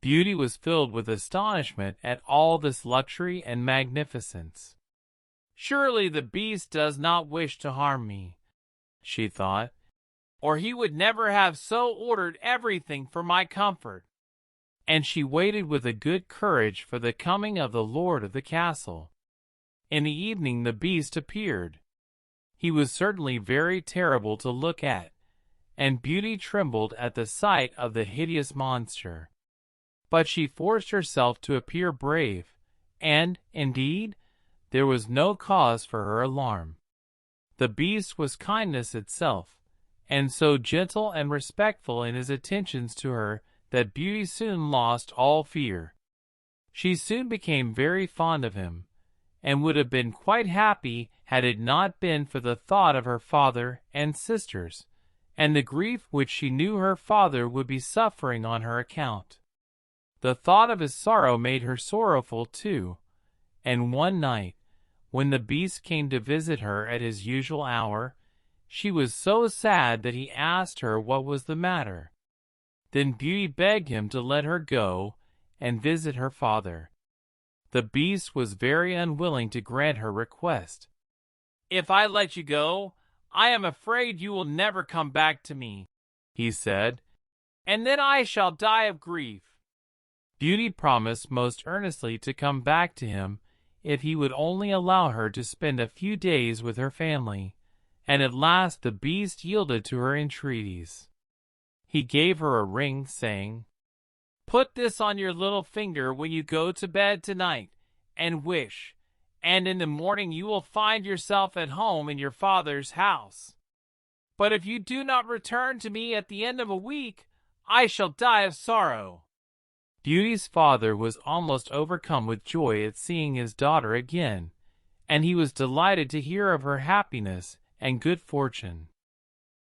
Beauty was filled with astonishment at all this luxury and magnificence. "Surely the beast does not wish to harm me," she thought, "or he would never have so ordered everything for my comfort." And she waited with a good courage for the coming of the lord of the castle. In the evening the beast appeared. He was certainly very terrible to look at, and Beauty trembled at the sight of the hideous monster. But she forced herself to appear brave, and, indeed, there was no cause for her alarm. The beast was kindness itself, and so gentle and respectful in his attentions to her that Beauty soon lost all fear. She soon became very fond of him, and would have been quite happy had it not been for the thought of her father and sisters, and the grief which she knew her father would be suffering on her account. The thought of his sorrow made her sorrowful too, and one night, when the beast came to visit her at his usual hour, she was so sad that he asked her what was the matter. Then Beauty begged him to let her go and visit her father. The beast was very unwilling to grant her request. "If I let you go, I am afraid you will never come back to me," he said, "and then I shall die of grief." Beauty promised most earnestly to come back to him if he would only allow her to spend a few days with her family, and at last the beast yielded to her entreaties. He gave her a ring, saying, "Put this on your little finger when you go to bed tonight, and wish, and in the morning you will find yourself at home in your father's house. But if you do not return to me at the end of a week, I shall die of sorrow." Beauty's father was almost overcome with joy at seeing his daughter again, and he was delighted to hear of her happiness and good fortune.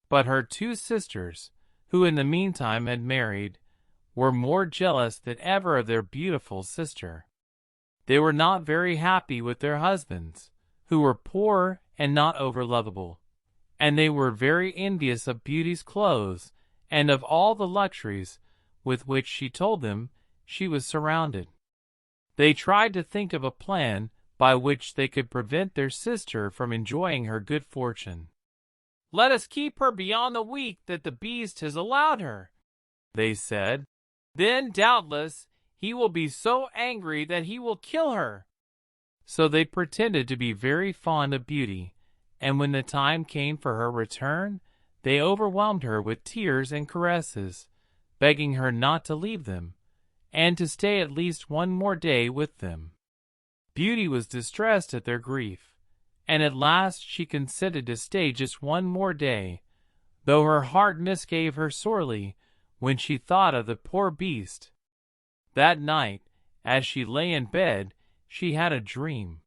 But her two sisters, who in the meantime had married, were more jealous than ever of their beautiful sister. They were not very happy with their husbands, who were poor and not over-lovable, and they were very envious of Beauty's clothes and of all the luxuries with which she told them she was surrounded. They tried to think of a plan by which they could prevent their sister from enjoying her good fortune. "Let us keep her beyond the week that the beast has allowed her," they said. "Then, doubtless, he will be so angry that he will kill her." So they pretended to be very fond of Beauty, and when the time came for her return, they overwhelmed her with tears and caresses, begging her not to leave them, and to stay at least one more day with them. Beauty was distressed at their grief, and at last she consented to stay just one more day, though her heart misgave her sorely when she thought of the poor beast. That night, as she lay in bed, she had a dream.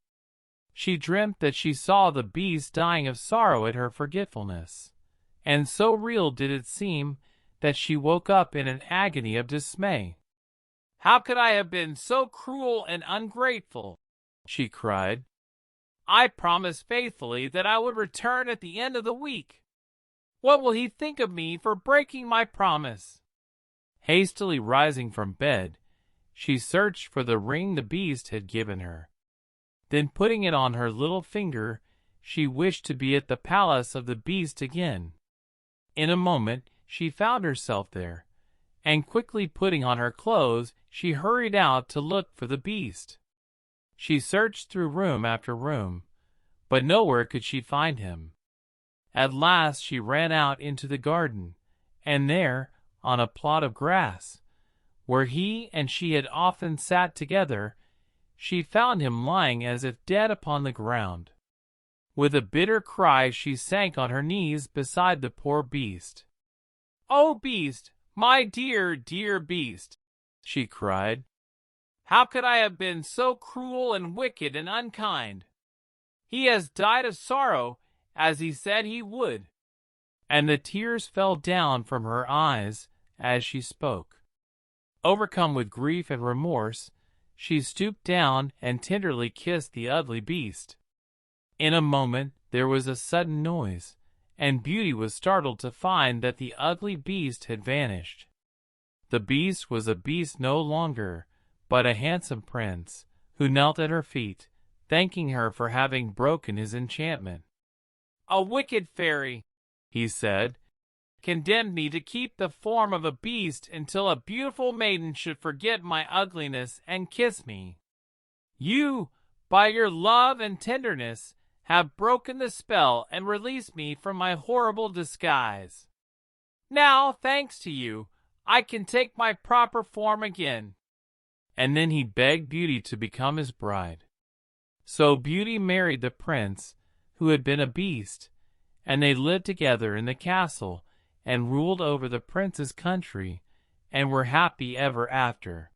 She dreamt that she saw the beast dying of sorrow at her forgetfulness, and so real did it seem that she woke up in an agony of dismay. "How could I have been so cruel and ungrateful?" she cried. "I promised faithfully that I would return at the end of the week. What will he think of me for breaking my promise?" Hastily rising from bed, she searched for the ring the beast had given her. Then putting it on her little finger, she wished to be at the palace of the beast again. In a moment she found herself there, and quickly putting on her clothes, she hurried out to look for the beast. She searched through room after room, but nowhere could she find him. At last she ran out into the garden, and there, on a plot of grass, where he and she had often sat together, she found him lying as if dead upon the ground. With a bitter cry she sank on her knees beside the poor beast. "Oh, beast, my dear, dear beast," she cried, "how could I have been so cruel and wicked and unkind? He has died of sorrow, as he said he would." And the tears fell down from her eyes as she spoke. Overcome with grief and remorse, she stooped down and tenderly kissed the ugly beast. In a moment there was a sudden noise, and Beauty was startled to find that the ugly beast had vanished. The Beast was a beast no longer, but a handsome prince, who knelt at her feet, thanking her for having broken his enchantment. "A wicked fairy," he said, "condemned me to keep the form of a beast until a beautiful maiden should forget my ugliness and kiss me. You, by your love and tenderness, have broken the spell and released me from my horrible disguise. Now, thanks to you, I can take my proper form again." And then he begged Beauty to become his bride. So Beauty married the prince, who had been a beast, and they lived together in the castle and ruled over the prince's country and were happy ever after.